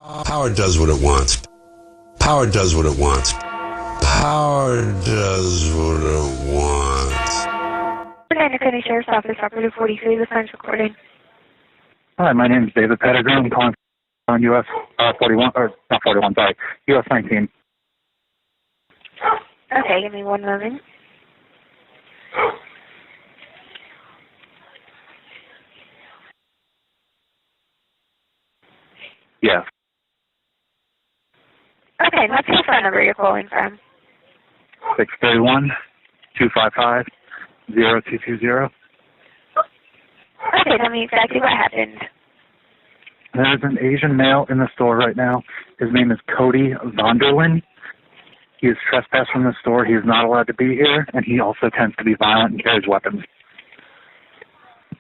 Power does what it wants. Power does what it wants. Power does what it wants. Fernando County Sheriff's Office, Operative 43, the phone's recorded. Hi, my name is David Pettigrew. I'm calling on US 41, or not 41, sorry, US 19. Okay, give me one moment. Yes. Okay, what's your phone number you're calling from? 631-255-0220. Okay, tell me exactly what happened. There's an Asian male in the store right now. His name is Cody Vonderlin. He is trespassed from the store. He is not allowed to be here, and he also tends to be violent and carries weapons.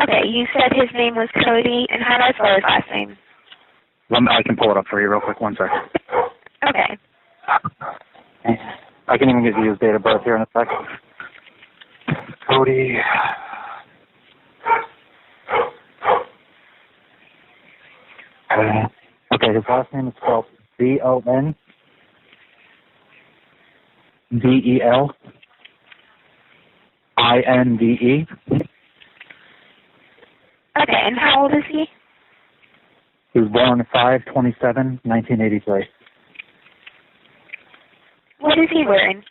Okay, you said his name was Cody, and how do I spell his last name? I can pull it up for you real quick. One second. Okay. I can even give you his date of birth here in a sec. Cody. Okay, his last name is spelled Vondelinde. Okay, and how old is he? He was born 5/27/1983. What is he wearing?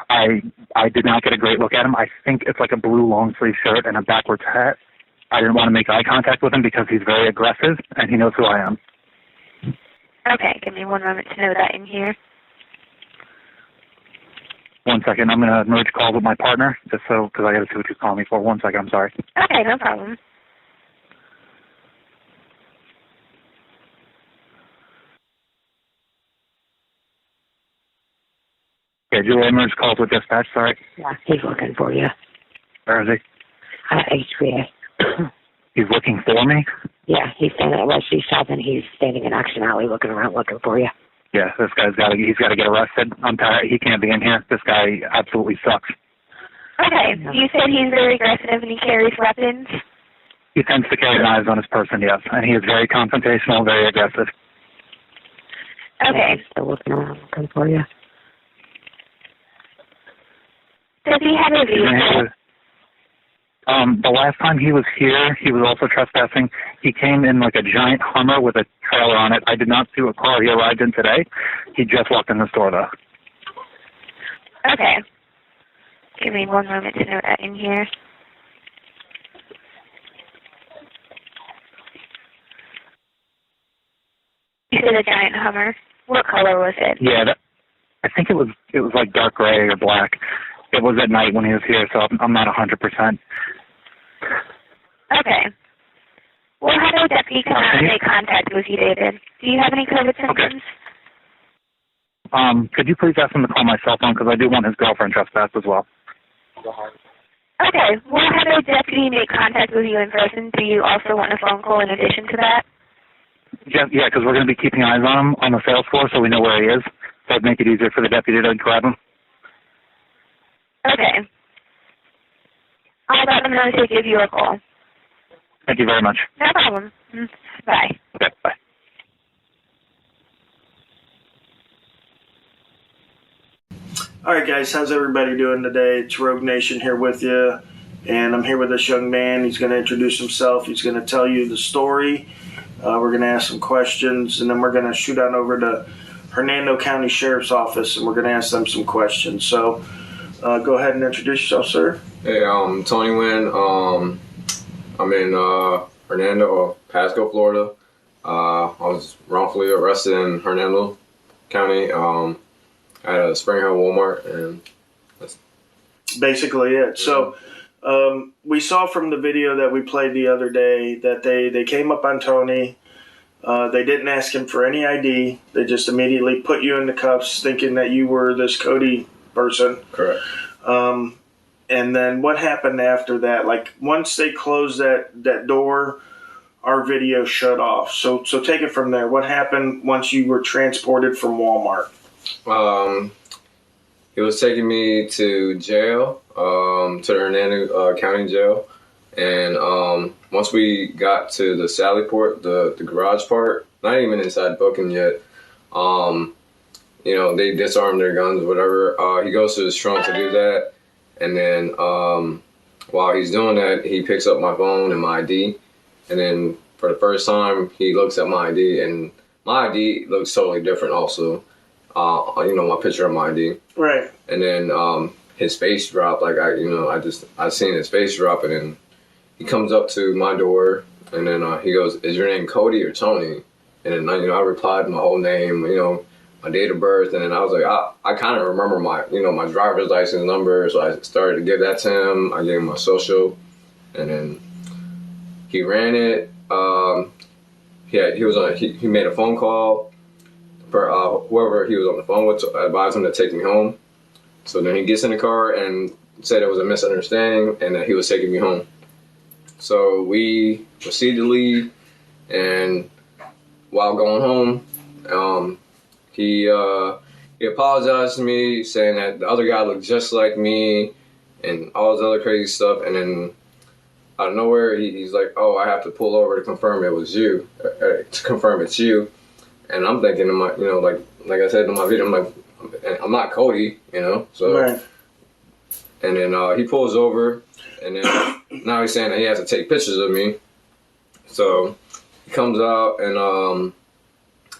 I did not get a great look at him. I think it's like a blue long sleeve shirt and a backwards hat. I didn't want to make eye contact with him because he's very aggressive and he knows who I am. Okay, give me one moment to know that in here. One second, I'm going to merge calls with my partner just so, because I got to see what you're calling me for. One second, I'm sorry. Okay, no problem. Okay, Julia, merge calls with dispatch, sorry. Yeah, he's looking for you. Where is he? At HVA. He's looking for me? Yeah, he's standing at Wesley South and he's standing in Action Alley looking around looking for you. Yeah, this guy's he's got to get arrested. I'm tired. He can't be in here. This guy absolutely sucks. Okay, you said he's very aggressive and he carries weapons? He tends to carry knives on his person, yes. And he is very confrontational, very aggressive. Okay. Yeah, he's still looking around looking for you. Does he have a vehicle? The last time he was here, he was also trespassing. He came in like a giant Hummer with a trailer on it. I did not see what car he arrived in today. He just walked in the store, though. Okay. Give me one moment to note that in here. You said a giant Hummer. What color was it? Yeah, I think it was like dark gray or black. It was at night when he was here, so I'm not 100%. Okay. Well, how do a deputy come out and make contact with you, David? Do you have any COVID symptoms? Okay. Could you please ask him to call my cell phone, because I do want his girlfriend trespassed as well. Okay. Well, how do a deputy make contact with you in person? Do you also want a phone call in addition to that? Yeah, because we're going to be keeping eyes on him on the sales floor so we know where he is. So it'd make it easier for the deputy to grab him. Okay. I'll let them know to give you a call. Thank you very much. No problem. Bye. Okay, bye. All right, guys, how's everybody doing today? It's Rouge Nation here with you, and I'm here with this young man. He's going to introduce himself. He's going to tell you the story. We're going to ask some questions, and then we're going to shoot on over to Hernando County Sheriff's Office, and we're going to ask them some questions. So go ahead and introduce yourself, sir. Hey, I'm Tony Wynn. I'm in Hernando, or Pasco, Florida. I was wrongfully arrested in Hernando County at a Spring Hill Walmart, and that's basically it. So we saw from the video that we played the other day that they came up on Tony. They didn't ask him for any ID. They just immediately put you in the cuffs thinking that you were this Cody person. correct. And then what happened after that? Like, once they closed that door, our video shut off. So take it from there. What happened once you were transported from Walmart? It was taking me to jail, to the Hernando County Jail, and once we got to the Sally Port, the garage part, not even inside booking yet. You know, they disarm their guns, whatever. He goes to his trunk to do that, and then while he's doing that, he picks up my phone and my ID, and then for the first time, he looks at my ID, and my ID looks totally different. Also, you know, my picture of my ID, Right. and then his face dropped. Like I seen his face drop, and then he comes up to my door, and then he goes, "Is your name Cody or Tony?" And then I replied my whole name, my date of birth, and then I was like, I kind of remember my driver's license number, so I started to give that to him. I gave him my social, and then he ran it. He made a phone call for whoever he was on the phone with to advise him to take me home. So then he gets in the car and said it was a misunderstanding and that he was taking me home. So we proceeded to leave, and while going home, he apologized to me, saying that the other guy looked just like me and all this other crazy stuff. And then out of nowhere, he's like, "Oh, I have to pull over to confirm it was you, to confirm it's you." And I'm thinking, like I said in my video, I'm not Cody, So, Right. And then he pulls over, and then now he's saying that he has to take pictures of me. So he comes out, and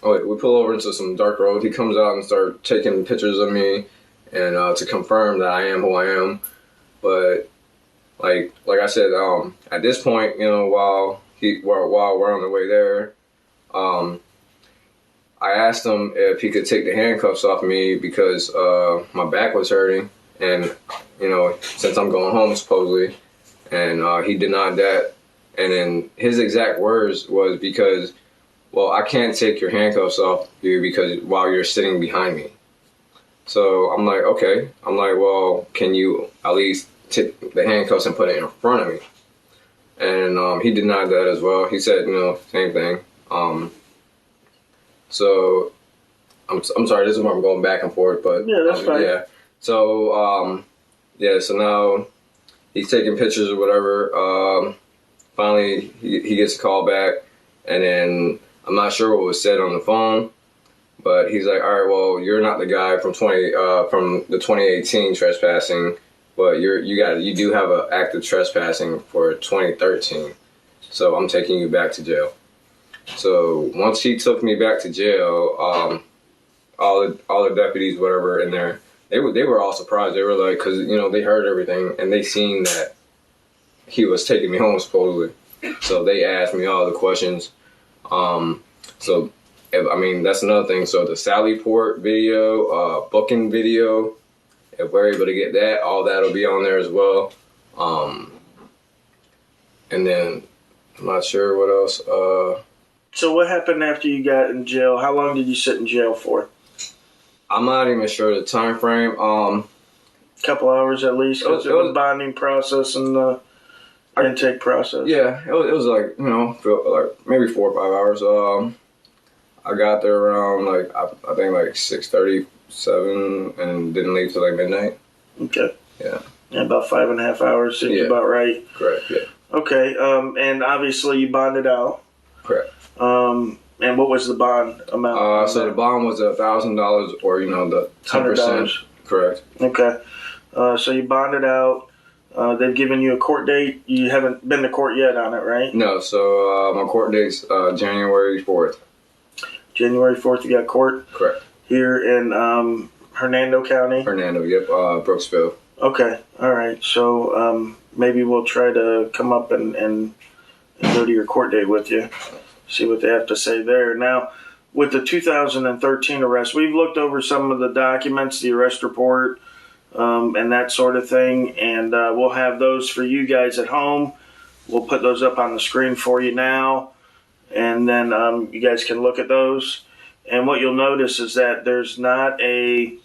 we pull over into some dark road. He comes out and starts taking pictures of me, and to confirm that I am who I am. But like I said, at this point, while we're on the way there, I asked him if he could take the handcuffs off me because my back was hurting, and since I'm going home supposedly, and he denied that. And then his exact words was because, well, I can't take your handcuffs off you because while you're sitting behind me. So I'm like, okay. I'm like, well, can you at least take the handcuffs and put it in front of me? And he denied that as well. He said, same thing. So I'm sorry, this is where I'm going back and forth, but Yeah, that's fine. Yeah. So so now he's taking pictures or whatever. Finally, he gets a call back, and then I'm not sure what was said on the phone, but he's like, "All right, well, you're not the guy from the 2018 trespassing, but you do have an active trespassing for 2013, so I'm taking you back to jail." So once he took me back to jail, all the deputies, whatever, in there, they were all surprised. They were like, because they heard everything and they seen that he was taking me home supposedly. So they asked me all the questions. That's another thing. So the Sally Port video, booking video, if we're able to get that, all that'll be on there as well. And then I'm not sure what else. So what happened after you got in jail? How long did you sit in jail for? I'm not even sure the time frame. Couple hours at least, because it was the bonding process and the intake process. Yeah, it was like like maybe 4 or 5 hours. I got there around I think 6:37 and didn't leave till like midnight. Okay. Yeah. Yeah, about 5.5 hours seems about right. Correct. Yeah. Okay. And obviously you bonded out. Correct. And what was the bond amount? So the bond was $1,000, or the 10%. $100. Correct. Okay. So you bonded out. They've given you a court date. You haven't been to court yet on it, right? No. So my court date's January 4th. January 4th, you got court? Correct. Here in Hernando County? Hernando, yep. Brooksville. Okay. All right. So maybe we'll try to come up and go to your court date with you. See what they have to say there. Now, with the 2013 arrest, we've looked over some of the documents, the arrest report, and that sort of thing, and we'll have those for you guys at home. We'll put those up on the screen for you now, and then you guys can look at those. And what you'll notice is that there's not a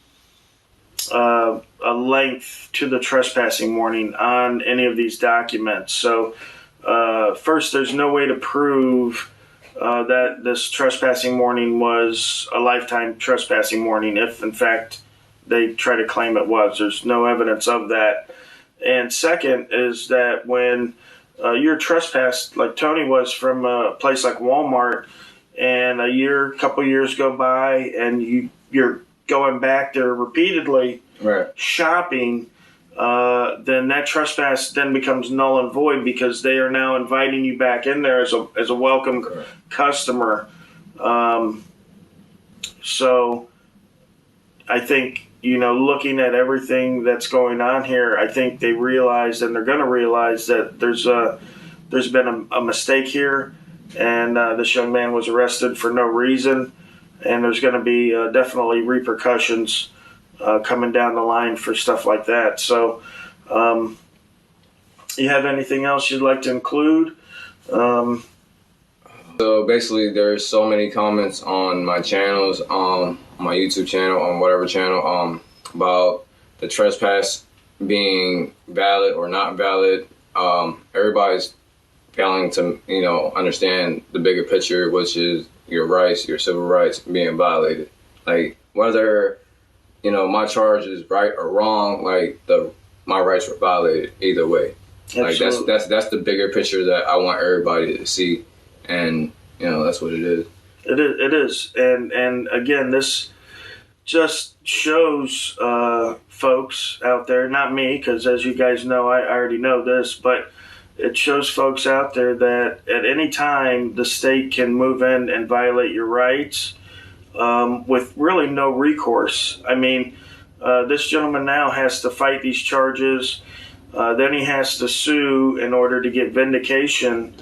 length to the trespassing warning on any of these documents. So first, there's no way to prove that this trespassing warning was a lifetime trespassing warning, if in fact they try to claim it was. There's no evidence of that. And second is that when you're trespassed, like Tony was, from a place like Walmart, and couple years go by, and you're going back there repeatedly Right. shopping, then that trespass then becomes null and void because they are now inviting you back in there as a welcome customer. So I think, looking at everything that's going on here, I think they realized, and they're going to realize, that there's been a mistake here, and this young man was arrested for no reason, and there's going to be definitely repercussions coming down the line for stuff like that. So, you have anything else you'd like to include? So basically, there's so many comments on my channels, my YouTube channel, on whatever channel, about the trespass being valid or not valid. Everybody's failing to, understand the bigger picture, which is your rights, your civil rights being violated. Like, whether, my charge is right or wrong, like, my rights were violated either way. Absolutely. Like, that's the bigger picture that I want everybody to see. And, that's what it is. It is. And again, this just shows folks out there, not me, because as you guys know, I already know this, but it shows folks out there that at any time the state can move in and violate your rights with really no recourse. I mean, this gentleman now has to fight these charges. Then he has to sue in order to get vindication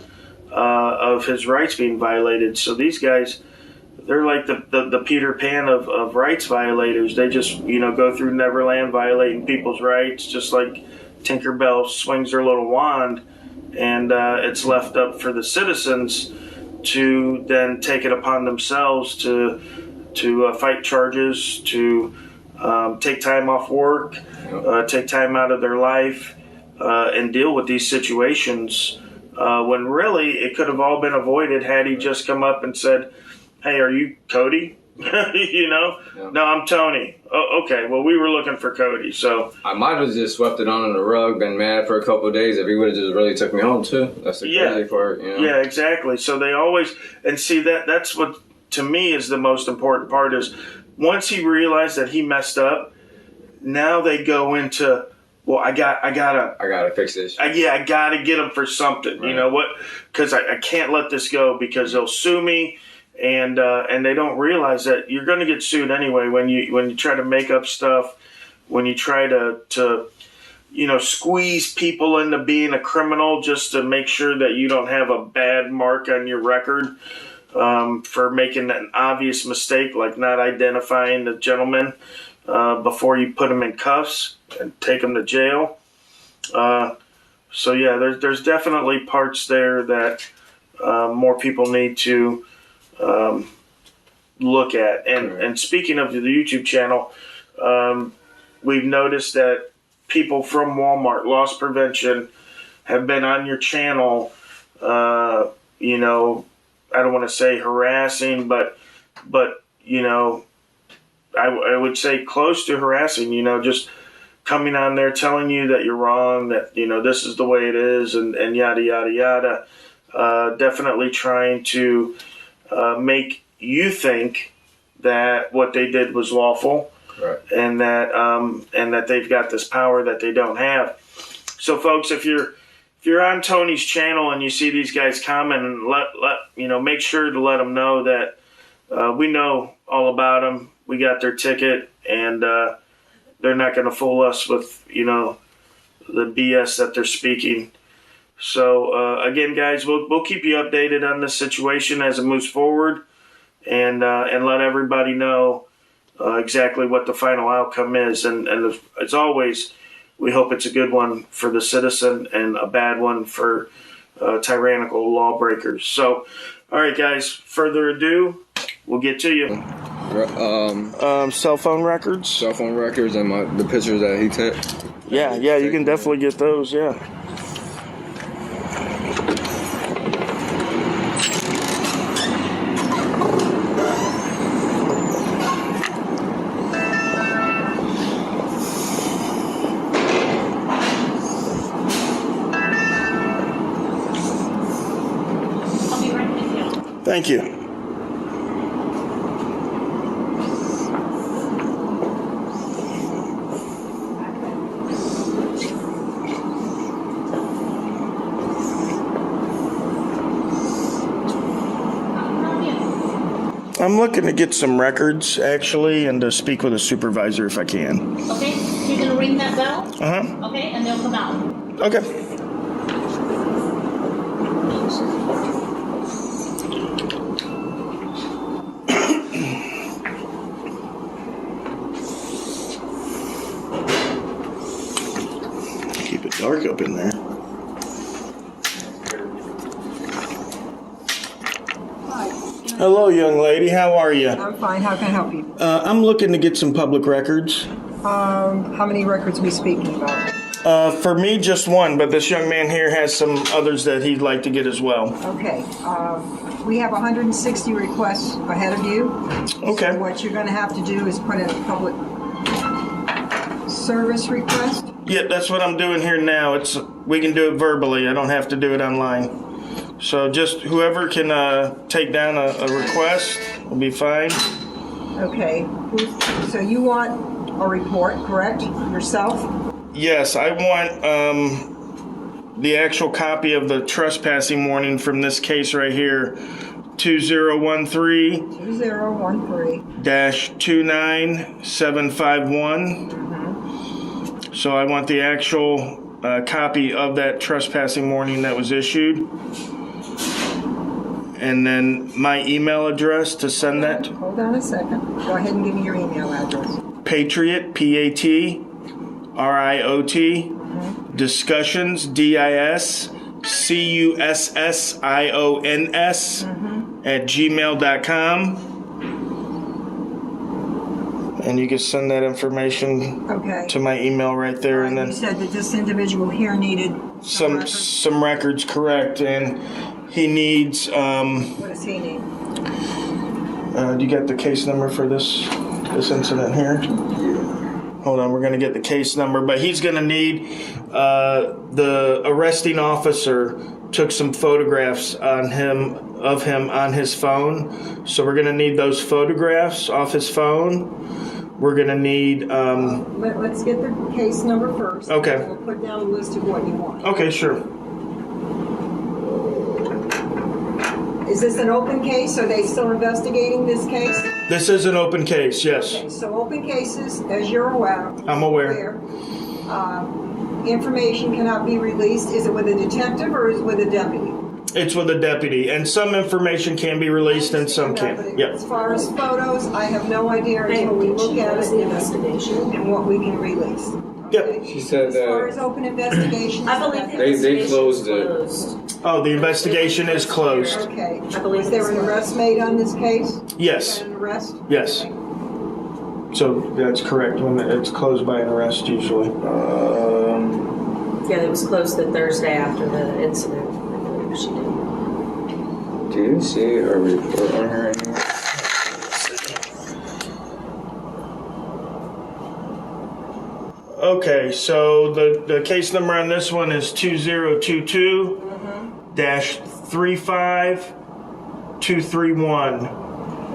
of his rights being violated. So these guys, they're like the Peter Pan of rights violators. They just, go through Neverland violating people's rights, just like Tinkerbell swings her little wand, and it's left up for the citizens to then take it upon themselves to fight charges, to take time off work, take time out of their life, and deal with these situations. When really it could have all been avoided had he just come up and said, "Hey, are you Cody?" Yeah. No, I'm Tony. Oh, okay. Well, we were looking for Cody, so I might have just swept it under the rug, been mad for a couple of days if he would have just really took me home too. That's the crazy part, Yeah, exactly. So they always, and see, that's what to me is the most important part, is once he realized that he messed up, now they go into, well, I gotta fix this. I gotta get him for something. Right. You know what? Because I can't let this go because they'll sue me. And they don't realize that you're going to get sued anyway when you try to make up stuff, when you try to squeeze people into being a criminal just to make sure that you don't have a bad mark on your record for making an obvious mistake like not identifying the gentleman before you put him in cuffs and take him to jail. So yeah, there's definitely parts there that more people need to look at. And speaking of the YouTube channel, we've noticed that people from Walmart, loss prevention, have been on your channel, I don't want to say harassing, but I would say close to harassing, just coming on there telling you that you're wrong, that, this is the way it is, and yada, yada, yada. Definitely trying to make you think that what they did was lawful, right, and that they've got this power that they don't have. So, folks, if you're on Tony's channel and you see these guys comment, and make sure to let them know that we know all about them. We got their ticket, and they're not going to fool us with the BS that they're speaking. So again, guys, we'll keep you updated on this situation as it moves forward, and let everybody know exactly what the final outcome is. And as always, we hope it's a good one for the citizen and a bad one for tyrannical lawbreakers. So, all right, guys. Further ado, we'll get to you. Cell phone records. Cell phone records and the pictures that he took. Yeah, you can definitely get those. Yeah. Thank you. I'm looking to get some records, actually, and to speak with a supervisor if I can. Okay, you're gonna ring that bell? Uh-huh. Okay, and they'll come out. Okay. Keep it dark up in there. Hello, young lady. How are you? I'm fine. How can I help you? I'm looking to get some public records. How many records are we speaking about? For me, just one, but this young man here has some others that he'd like to get as well. Okay. We have 160 requests ahead of you. Okay. So what you're going to have to do is put in a public service request. Yeah, that's what I'm doing here now. We can do it verbally. I don't have to do it online. So just whoever can take down a request will be fine. Okay. So you want a report, correct? Yourself? Yes, I want the actual copy of the trespassing warning from this case right here, 2013-29751. 2013. So I want the actual copy of that trespassing warning that was issued. And then my email address to send that. Hold on a second. Go ahead and give me your email address. Patriot, Patriot, discussions, DISCUSSIONS at gmail.com. And you can send that information to my email right there. And then you said that this individual here needed some records, correct? And he needs. What does he need? Do you get the case number for this incident here? Hold on, we're going to get the case number, but he's going to need the arresting officer took some photographs of him on his phone, so we're going to need those photographs off his phone. We're going to need. Let's get the case number first. Okay. We'll put down a list of what you want. Okay, sure. Is this an open case? Are they still investigating this case? This is an open case, yes. Okay, so open cases, as you're aware. I'm aware. Information cannot be released. Is it with a detective or is it with a deputy? It's with a deputy, and some information can be released and some can't. Yep. As far as photos, I have no idea until we look at it, the investigation, and what we can release. Yep. She said As far as open investigations, I believe they closed it. Oh, the investigation is closed. Okay. I believe Was there an arrest made on this case? Yes. An arrest? Yes. So that's correct. When it's closed by an arrest, usually. Yeah, it was closed the Thursday after the incident. I believe she did. Do you see a report on her anywhere? Okay, so the case number on this one is 2022-35231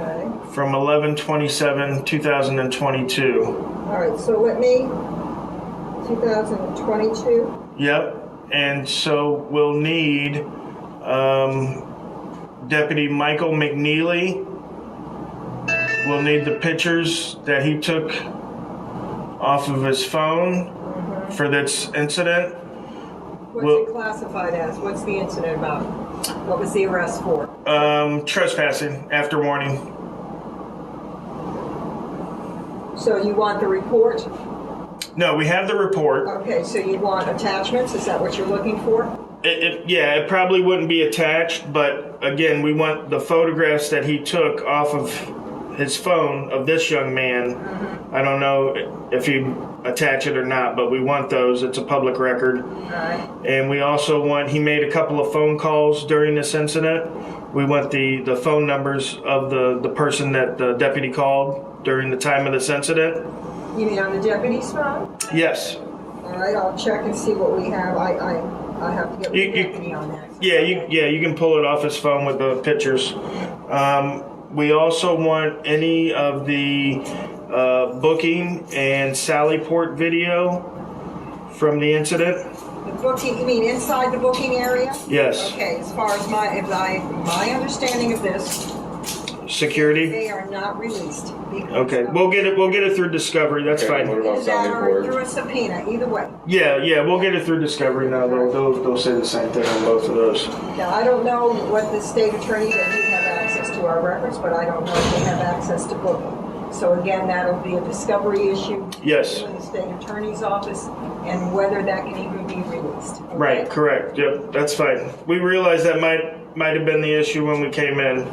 Okay. from 11/27/2022. All right, so let me, 2022. Yep, and so we'll need Deputy Michael McNeely. We'll need the pictures that he took off of his phone for this incident. What's it classified as? What's the incident about? What was the arrest for? Trespassing after warning. So you want the report? No, we have the report. Okay, so you want attachments? Is that what you're looking for? It probably wouldn't be attached, but again, we want the photographs that he took off of his phone of this young man. I don't know if you attach it or not, but we want those. It's a public record. All right. And we also want, he made a couple of phone calls during this incident. We want the phone numbers of the person that the deputy called during the time of this incident. You mean on the deputy's phone? Yes. All right, I'll check and see what we have. I have to get the deputy on that. Yeah, you can pull it off his phone with the pictures. We also want any of the booking and Sallyport video from the incident. The booking, you mean inside the booking area? Yes. Okay, as far as my understanding of this, security? They are not released. Okay, we'll get it through discovery. That's Okay, fine. what about Either that sounding or board? through a subpoena, either way. Yeah, we'll get it through discovery now. They'll say the same thing on both of those. Now, I don't know what the state attorney, that you have access to our records, but I don't know if they have access to book them. So again, that'll be a discovery issue. Yes. In the state attorney's office, and whether that can even be released. Okay? Right, correct. Yep, that's fine. We realized that might have been the issue when we came in.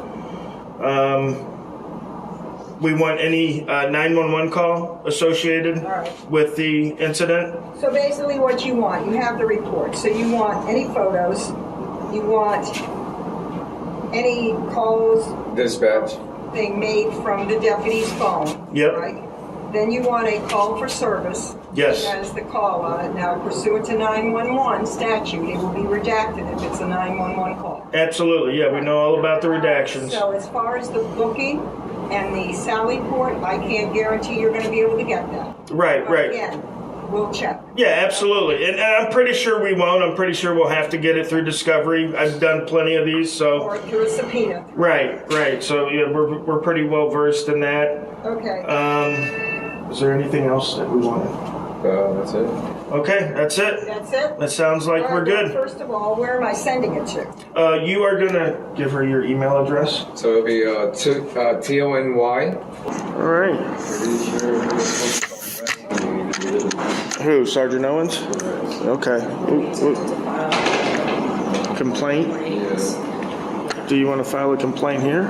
We want any 911 call associated All right. with the incident. So basically what you want, you have the report. So you want any photos, you want any calls Dispatch. being made from the deputy's phone. Yep. Right? Then you want a call for service. Yes. That has the call on it. Now pursuant to 911 statute, it will be redacted if it's a 911 call. Absolutely, yeah, we know all about the redactions. So as far as the booking and the Sally port, I can't guarantee you're going to be able to get that. Right, But right. Again, we'll check. Yeah, absolutely. And I'm pretty sure we won't. I'm pretty sure we'll have to get it through discovery. I've done plenty of these, so. Or through a subpoena. Right. So, yeah, we're pretty well versed in that. Okay. Is there anything else that we wanted? That's it. Okay, that's it. That's it? That sounds like All we're right, well, good. First of all, where am I sending it to? You are gonna give her your email address. So it'll be TONY. All right. Who? Sergeant Owens? Okay. Complaint? Yes. Do you want to file a complaint here?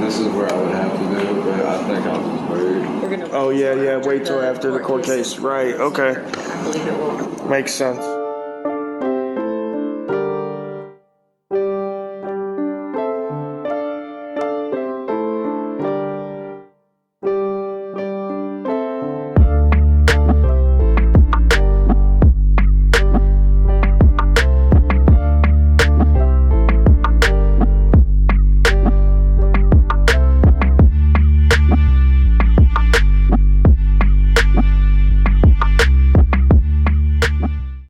This is where I would have to do, but I think I'll just wait. Oh, yeah. Wait till after the court case. Right. Okay. I believe it will. Makes sense.